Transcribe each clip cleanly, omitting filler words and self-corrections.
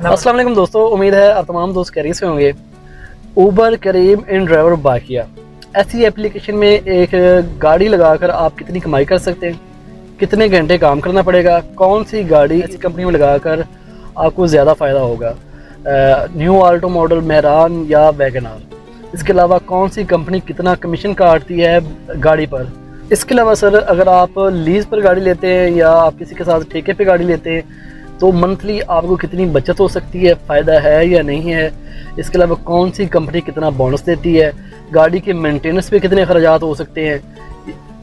अस्सलाम वालेकुम दोस्तों, उम्मीद है आप तमाम दोस्त खैरियत से होंगे। ऊबर, करीम, इन ड्राइवर, बाकिया ऐसी एप्लीकेशन में एक गाड़ी लगाकर आप कितनी कमाई कर सकते हैं, कितने घंटे काम करना पड़ेगा, कौन सी गाड़ी ऐसी कंपनी में लगाकर आपको ज़्यादा फ़ायदा होगा, न्यू आल्टो मॉडल, मेहरान या वैगन आर। इसके अलावा कौन सी कंपनी कितना कमीशन काटती है गाड़ी पर। इसके अलावा सर, अगर आप लीज़ पर गाड़ी लेते हैं या आप किसी के साथ ठेके पे गाड़ी लेते हैं तो मंथली आपको कितनी बचत हो सकती है, फ़ायदा है या नहीं है। इसके अलावा कौन सी कंपनी कितना बोनस देती है, गाड़ी के मेंटेनेंस पे कितने खर्चात हो सकते हैं,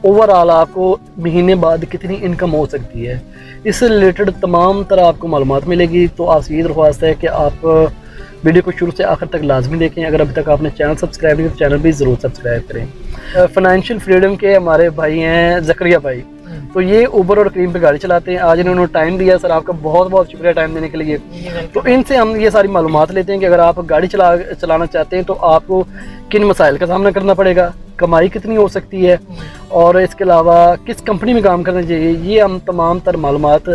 ओवरऑल आपको महीने बाद कितनी इनकम हो सकती है। इससे रिलेटेड तमाम तरह आपको मालूमात मिलेगी। तो आपसे ये दरख्वास्त है कि आप वीडियो को शुरू से आखिर तक लाजमी देखें। अगर अभी तक आपने चैनल सब्सक्राइब नहीं तो चैनल भी ज़रूर सब्सक्राइब करें। फाइनेंशियल फ्रीडम के हमारे भाई हैं ज़करिया भाई, तो ये ऊबर और करीम पे गाड़ी चलाते हैं। आज इन्होंने टाइम दिया, सर आपका बहुत बहुत शुक्रिया टाइम देने के लिए। तो इनसे हम ये सारी मालूमात लेते हैं कि अगर आप गाड़ी चलाना चाहते हैं तो आपको किन मसाइल का सामना करना पड़ेगा, कमाई कितनी हो सकती है और इसके अलावा किस कंपनी में काम करना चाहिए। ये हम तमाम तर मालूमात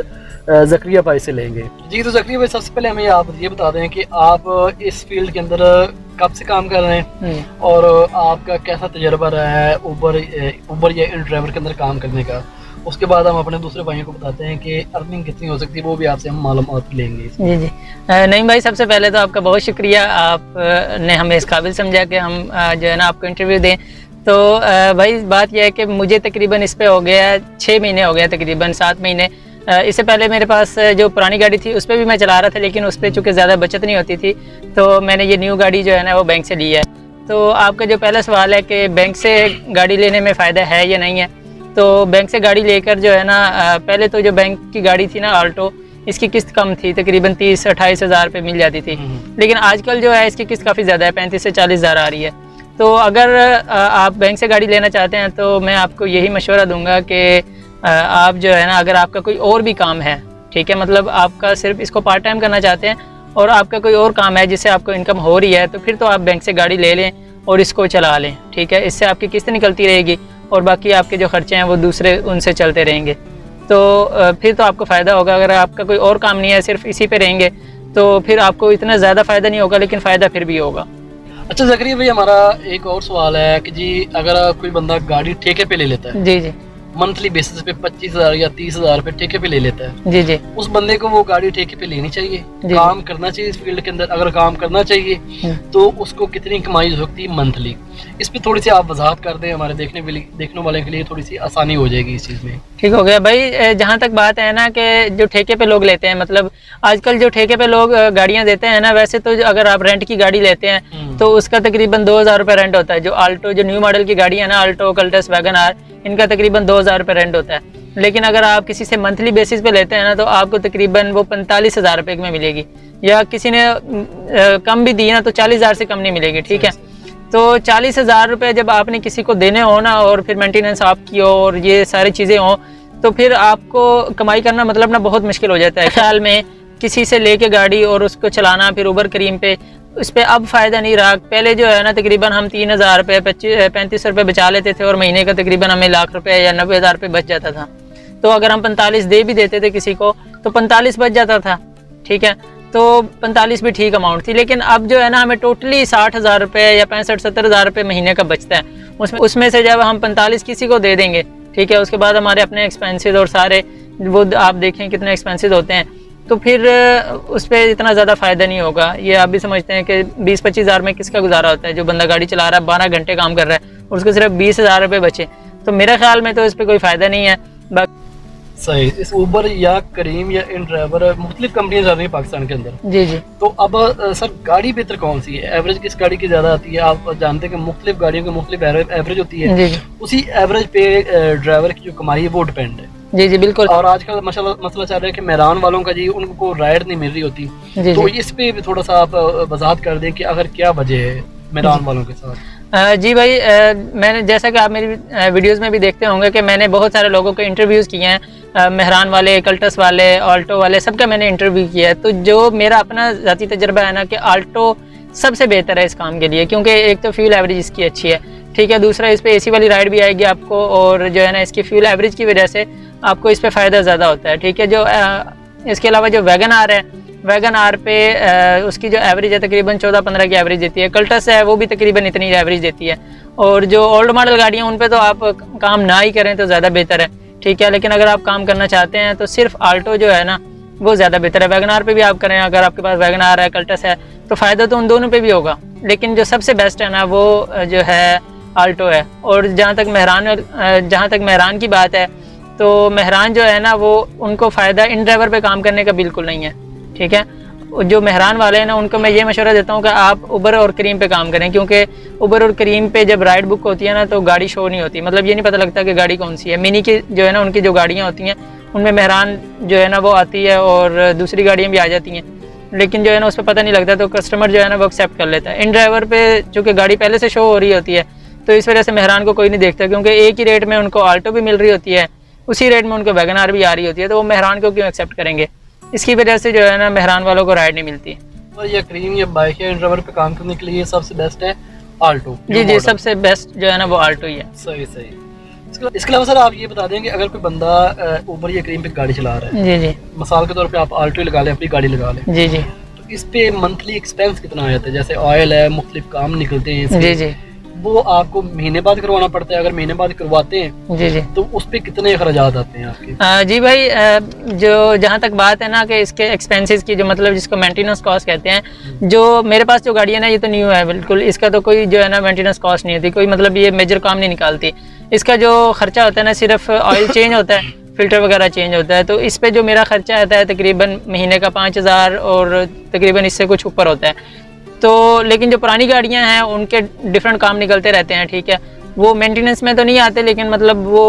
ज़करिया भाई से लेंगे। जी, तो ज़करिया भाई सबसे पहले हमें आप ये बता दें कि आप इस फील्ड के अंदर कब से काम कर रहे हैं और आपका कैसा तजर्बा रहा है ऊबर या इन ड्राइवर के अंदर काम करने का। उसके बाद हम अपने दूसरे भाइयों को बताते हैं कि अर्निंग कितनी हो सकती है, वो भी आपसे हम मालूमात लेंगे। जी जी, नहीं भाई, सबसे पहले तो आपका बहुत शुक्रिया, आपने हमें इस काबिल समझा कि हम जो है ना आपको इंटरव्यू दें। तो भाई बात यह है कि मुझे तकरीबन इस पे हो गया 6 महीने हो गया, तकरीबन 7 महीने। इससे पहले मेरे पास जो पुरानी गाड़ी थी उस पर भी मैं चला रहा था, लेकिन उस पर चूँकि ज़्यादा बचत नहीं होती थी तो मैंने ये न्यू गाड़ी जो है ना वो बैंक से ली है। तो आपका जो पहला सवाल है कि बैंक से गाड़ी लेने में फ़ायदा है या नहीं है, तो बैंक से गाड़ी लेकर जो है ना, पहले तो जो बैंक की गाड़ी थी ना आल्टो, इसकी किस्त कम थी, तकरीबन 30-28 हज़ार रुपये मिल जाती थी। लेकिन आजकल जो है इसकी किस्त काफ़ी ज़्यादा है, 35 से 40 हज़ार आ रही है। तो अगर आप बैंक से गाड़ी लेना चाहते हैं तो मैं आपको यही मशवरा दूंगा कि आप जो है ना, अगर आपका कोई और भी काम है, ठीक है, मतलब आपका सिर्फ इसको पार्ट टाइम करना चाहते हैं और आपका कोई और काम है जिससे आपको इनकम हो रही है, तो फिर तो आप बैंक से गाड़ी ले लें और इसको चला लें, ठीक है। इससे आपकी किस्त निकलती रहेगी और बाकी आपके जो खर्चे हैं वो दूसरे उनसे चलते रहेंगे। तो फिर तो आपको फ़ायदा होगा। अगर आपका कोई और काम नहीं है, सिर्फ इसी पे रहेंगे, तो फिर आपको इतना ज़्यादा फ़ायदा नहीं होगा, लेकिन फ़ायदा फिर भी होगा। अच्छा ज़करिया भाई, हमारा एक और सवाल है कि जी अगर कोई बंदा गाड़ी ठेके पे ले लेता है, जी जी, मंथली बेसिस पे 25,000 या 30,000 रुपये ठेके पे ले लेता है, जी जी, उस बंदे को वो गाड़ी ठेके पे लेनी चाहिए, काम करना चाहिए इस फील्ड के अंदर। अगर काम करना चाहिए तो उसको कितनी कमाई हो सकती है मंथली, इस पे थोड़ी सी आप वजाहत कर दें, हमारे देखने वाले के लिए थोड़ी सी आसानी हो जाएगी इस चीज़ में। ठीक हो गया भाई। जहाँ तक बात है ना कि जो ठेके पे लोग लेते हैं, मतलब आजकल जो ठेके पे लोग गाड़ियाँ देते हैं ना, वैसे तो अगर आप रेंट की गाड़ी लेते हैं तो उसका तकरीबन 2,000 रुपये रेंट होता है। जो आल्टो, जो न्यू मॉडल की गाड़ी है ना, आल्टो, कल्टस, वैगन आर, इनका तकरीबन 2,000 रुपये रेंट होता है। लेकिन अगर आप किसी से मंथली बेसिस पे लेते हैं ना, तो आपको तकरीबन वो 45,000 रुपये में मिलेगी, या किसी ने कम भी दी ना तो 40,000 से कम नहीं मिलेगी, ठीक है। तो 40,000 रुपये जब आपने किसी को देने हो ना, और फिर मेंटेनेंस आपकी हो और ये सारी चीज़ें हों, तो फिर आपको कमाई करना मतलब ना बहुत मुश्किल हो जाता है। ख्याल में किसी से लेके गाड़ी और उसको चलाना, फिर ऊबर करीम पे उस पर अब फ़ायदा नहीं रहा। पहले जो है ना तकरीबन हम 3,000 रुपये 35 रुपये बचा लेते थे और महीने का तकरीबन हमें लाख रुपये या 90,000 रुपये बच जाता था। तो अगर हम 45 दे भी देते थे किसी को तो 45 बच जाता था, ठीक है। तो 45 भी ठीक अमाउंट थी। लेकिन अब जो है ना हमें टोटली 60,000 रुपये या 65-70,000 रुपये महीने का बचता है। उसमें से जब हम 45 किसी को दे देंगे, ठीक है, उसके बाद हमारे अपने एक्सपेंसेस और सारे वो आप देखें कितने एक्सपेंसेस होते हैं, तो फिर उस पर इतना ज़्यादा फ़ायदा नहीं होगा। ये आप भी समझते हैं कि 20-25 हज़ार में किसका गुजारा होता है। जो बंदा गाड़ी चला रहा है 12 घंटे काम कर रहा है और उसको सिर्फ 20,000 रुपये बचे, तो मेरे ख्याल में तो इस पर कोई फ़ायदा नहीं है। सही। इस ऊबर या करीम या इन ड्राइवर मुख्तलिफ कंपनियां चल रही हैं पाकिस्तान के अंदर। जी जी। तो अब सर गाड़ी बेहतर कौन सी है, एवरेज किस गाड़ी की ज़्यादा आती है? आप जानते हैं कि मुख्तलिफ गाड़ियों की मुख्तलिफ एवरेज होती है। जी जी। उसी एवरेज पे ड्राइवर की जो कमाई है वो डिपेंड है। जी जी, बिल्कुल। और आजकल मसला चल रहा है कि मेहरान वालों का जी उनको राइड नहीं मिल रही होती, तो इस पे भी थोड़ा सा आप वजाहत कर दें कि अगर क्या वजह है मेहरान वालों के साथ। जी भाई, मैंने जैसा कि आप मेरी वीडियोस में भी देखते होंगे कि मैंने बहुत सारे लोगों के इंटरव्यूज़ किए हैं, मेहरान वाले, कल्टस वाले, आल्टो वाले, सबका मैंने इंटरव्यू किया है। तो जो मेरा अपना ज़ाती तजर्बा है ना कि आल्टो सबसे बेहतर है इस काम के लिए, क्योंकि एक तो फ्यूल एवरेज इसकी अच्छी है, ठीक है, दूसरा इस पर AC वाली राइड भी आएगी आपको, और जो है ना इसकी फ्यूल एवरेज की वजह से आपको इस पर फ़ायदा ज़्यादा होता है, ठीक है। जो इसके अलावा जो वैगन आर है, वैगन आर पे उसकी जो एवरेज है तकरीबन 14-15 की एवरेज देती है। कल्टस है वो भी तकरीबन इतनी एवरेज देती है। और जो ओल्ड मॉडल गाड़ियाँ उन पे तो आप काम ना ही करें तो ज़्यादा बेहतर है, ठीक है। लेकिन अगर आप काम करना चाहते हैं तो सिर्फ आल्टो जो है ना वो ज़्यादा बेहतर है। वैगन आर पे भी आप करें, अगर आपके पास वैगन आर है, कल्टस है, तो फ़ायदा तो उन दोनों पे भी होगा, लेकिन जो सबसे बेस्ट है ना वो जो है आल्टो है। और जहाँ तक मेहरान की बात है, तो मेहरान जो है ना वो उनको फ़ायदा इन ड्राइवर पे काम करने का बिल्कुल नहीं है, ठीक है। जो मेहरान वाले हैं ना उनको मैं ये मशवरा देता हूँ कि आप उबर और करीम पे काम करें, क्योंकि उबर और करीम पे जब राइड बुक होती है ना तो गाड़ी शो नहीं होती, मतलब ये नहीं पता लगता कि गाड़ी कौन सी है। मिनी की जो है ना उनकी जो गाड़ियाँ होती हैं उनमें मेहरान जो है ना वो आती है और दूसरी गाड़ियाँ भी आ जाती हैं, लेकिन जो है ना उस पर पता नहीं लगता, तो कस्टमर जो है ना वो एक्सेप्ट कर लेता है। इन ड्राइवर पे चूँकि गाड़ी पहले से शो हो रही होती है तो इस वजह से मेहरान को कोई नहीं देखता, क्योंकि एक ही रेट में उनको आल्टो भी मिल रही होती है, उसी रेट में उनको वैगन आर भी आ रही होती है, तो वो मेहरान को क्यों एक्सेप्ट करेंगे। इसकी वजह से जो है ना मेहरान वालों को राइड नहीं मिलती। और ये करीम या बाइक या इन ड्राइवर पे काम करने के लिए सबसे बेस्ट है आल्टो। जी, सबसे बेस्ट जो है ना वो आल्टो ही है। सही। इसके अलावा सर आप ये बता दें कि अगर कोई बंदा उबर या करीम पे गाड़ी चला रहा है, जी, मिसाल के तौर पे आप आल्टो लगा लें, अपनी गाड़ी लगा लें, जी, तो इस पे मंथली एक्सपेंस कितना आ जाता है? जैसे ऑयल है, मुख्तलिफ काम निकलते हैं, जी, वो आपको महीने बाद करवाना पड़ता है? अगर महीने बाद करवाते हैं, जी, तो उस पे कितने खर्चात आते हैं आपके? जी भाई, जो जहाँ तक बात है ना कि इसके एक्सपेंसेस की, जो मतलब जिसको मेंटेनेंस कॉस्ट कहते हैं, जो मेरे पास जो गाड़ी है ना ये तो न्यू है बिल्कुल, इसका तो कोई जो है ना मेंटेनेंस कॉस्ट नहीं होती, कोई मतलब ये मेजर काम नहीं निकालती। इसका जो खर्चा होता है ना सिर्फ ऑयल चेंज होता है, फिल्टर वगैरह चेंज होता है, तो इस पे जो मेरा खर्चा आता है तकरीबन महीने का 5000 और तकरीबन इससे कुछ ऊपर होता है। तो लेकिन जो पुरानी गाड़ियां हैं उनके डिफरेंट काम निकलते रहते हैं, ठीक है, वो मेंटेनेंस में तो नहीं आते, लेकिन मतलब वो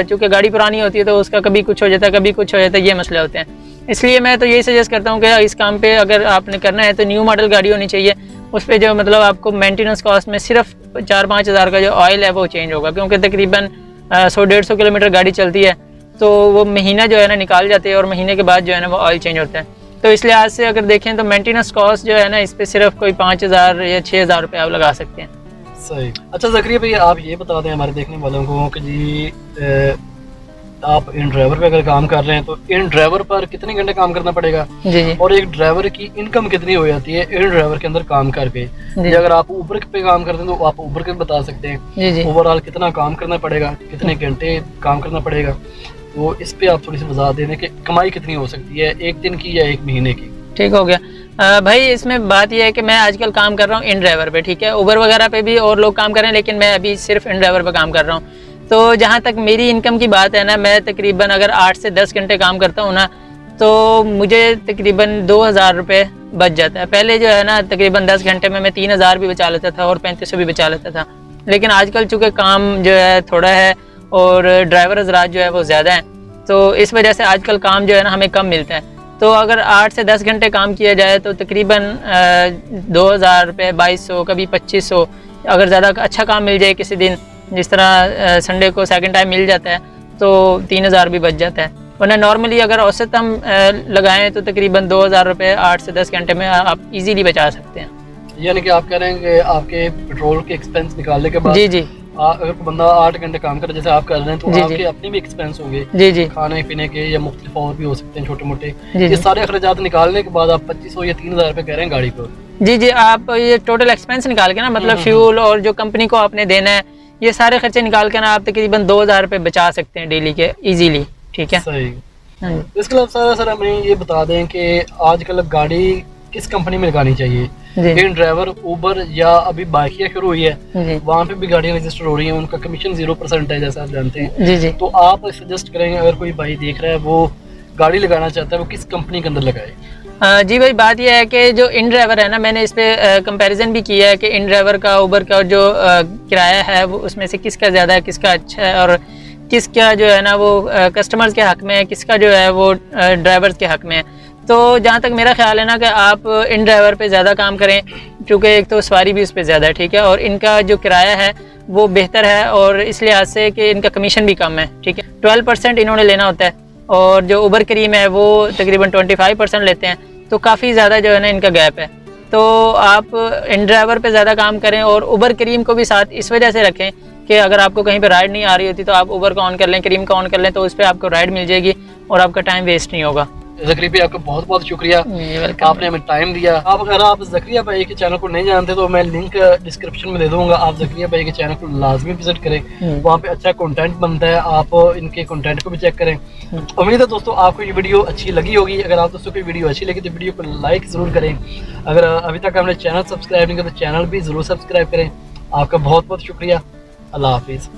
चूँकि गाड़ी पुरानी होती है तो उसका कभी कुछ हो जाता है, कभी कुछ हो जाता है, ये मसले होते हैं। इसलिए मैं तो यही सजेस्ट करता हूँ कि इस काम पे अगर आपने करना है तो न्यू मॉडल गाड़ी होनी चाहिए, उस पर जो मतलब आपको मेंटेनेंस कॉस्ट में सिर्फ 4-5 हज़ार का जो ऑयल है वो चेंज होगा, क्योंकि तकरीबन 100-150 किलोमीटर गाड़ी चलती है, तो वो महीना जो है ना निकाल जाते हैं और महीने के बाद जो है ना वो ऑयल चेंज होता है। तो इस लिहाज से अगर देखें तो मेंटेनेंस कॉस्ट जो है ना इस पे सिर्फ कोई 5000 या 6000 रुपये आप लगा सकते हैं। सही। अच्छा ज़करिया भाई, आप ये बता दें हमारे देखने वालों को कि जी आप इन ड्राइवर पे अगर काम कर रहे हैं तो इन ड्राइवर पर कितने घंटे काम करना पड़ेगा, जी, और एक ड्राइवर की इनकम कितनी हो जाती है इन ड्राइवर के अंदर काम करके? अगर आप ऊबर पे काम करते हैं तो आप ऊबर के बता सकते हैं, ओवरऑल कितना काम करना पड़ेगा, कितने घंटे काम करना पड़ेगा, तो इस पे आप थोड़ी सी वजाहत दे दें कि कमाई कितनी हो सकती है एक दिन की या एक महीने की? ठीक हो गया भाई, इसमें बात यह है कि मैं आजकल काम कर रहा हूँ इन ड्राइवर पे, ठीक है। उबर वगैरह पे भी और लोग काम कर रहे हैं, लेकिन मैं अभी सिर्फ इन ड्राइवर पे काम कर रहा हूँ। तो जहाँ तक मेरी इनकम की बात है ना, मैं तकरीबन अगर 8 से 10 घंटे काम करता हूँ ना तो मुझे तकरीबन 2000 रुपये बच जाता है। पहले जो है ना तकरीबन 10 घंटे में मैं 3000 भी बचा लेता था और 3500 भी बचा लेता था, लेकिन आजकल चूँकि काम जो है थोड़ा है और ड्राइवर हज़रात जो है वो ज़्यादा हैं, तो इस वजह से आजकल काम जो है ना हमें कम मिलता है। तो अगर 8 से 10 घंटे काम किया जाए तो तकरीबन 2000 रुपये, 2200, कभी 2500, अगर ज़्यादा अच्छा काम मिल जाए किसी दिन, जिस तरह संडे को सेकंड टाइम मिल जाता है, तो 3000 भी बच जाता है। वरना नॉर्मली अगर औसत हम लगाएं तो तकरीबन 2000 रुपये 8 से 10 घंटे में आप इजीली बचा सकते हैं। यानी कि आप कह रहे हैं कि आपके पेट्रोल के एक्सपेंस निकालने के बाद, जी, अगर बंदा 8 घंटे काम करे जैसे आप कर रहे हैं तो आपके अपने भी एक्सपेंस होंगे, जी, खाने पीने के या मुख्तलिफ और भी हो सकते हैं छोटे मोटे, ये सारे अखराजात निकालने के बाद आप 2500 या 3000 रुपये कह रहे हैं गाड़ी को? जी, आप ये टोटल एक्सपेंस निकाल के ना, मतलब फ्यूल और जो कंपनी को आपने देना है, ये सारे खर्चे निकाल के ना आप तकरीबन 2000 रुपये बचा सकते हैं डेली के इजीली, ठीक है। सही। इसके अलावा सर हमें ये बता दें कि आजकल गाड़ी किस कंपनी में लगानी चाहिए? इन ड्राइवर, उबर या अभी बाइकिया शुरू हुई है, वहाँ पे भी गाड़ियाँ रजिस्टर हो रही हैं, उनका कमीशन 0% है जैसा आप जानते हैं, जी, तो आप सजेस्ट करेंगे अगर कोई भाई देख रहा है वो गाड़ी लगाना चाहता है वो किस कंपनी के अंदर लगाए? जी भाई, बात यह है कि जो इन ड्राइवर है ना, मैंने इस पे कंपैरिजन भी किया है कि इन ड्राइवर का उबर का जो किराया है वो उसमें से किसका ज़्यादा है, किसका अच्छा है, और किसका जो है ना वो कस्टमर्स के हक़ में है, किसका जो है वो ड्राइवर्स के हक़ में है। तो जहाँ तक मेरा ख्याल है ना कि आप इन ड्राइवर पे ज़्यादा काम करें, क्योंकि एक तो सवारी भी उस पर ज़्यादा है, ठीक है, और इनका जो किराया है वो बेहतर है, और इस लिहाज से कि इनका कमीशन भी कम है, ठीक है। 12% इन्होंने लेना होता है, और जो उबर करीम है वो तकरीबन 25% लेते हैं, तो काफ़ी ज़्यादा जो है ना इनका गैप है। तो आप इन ड्राइवर पे ज़्यादा काम करें, और उबर करीम को भी साथ इस वजह से रखें कि अगर आपको कहीं पे राइड नहीं आ रही होती तो आप उबर का ऑन कर लें, करीम का ऑन कर लें, तो उस पर आपको राइड मिल जाएगी और आपका टाइम वेस्ट नहीं होगा। ज़करिया भाई आपका बहुत बहुत शुक्रिया, आपने हमें टाइम दिया। अगर आप ज़करिया भाई के चैनल को नहीं जानते तो मैं लिंक डिस्क्रिप्शन में दे दूंगा, आप ज़करिया भाई के चैनल को लाजमी विजिट करें, वहाँ पे अच्छा कंटेंट बनता है, आप इनके कंटेंट को भी चेक करें। उम्मीद है दोस्तों आपको ये वीडियो अच्छी लगी होगी। अगर आप दोस्तों को वीडियो अच्छी लगी तो वीडियो को लाइक ज़रूर करें। अगर अभी तक हमने चैनल सब्सक्राइब नहीं किया तो चैनल भी ज़रूर सब्सक्राइब करें। आपका बहुत बहुत शुक्रिया। अल्लाह हाफिज़।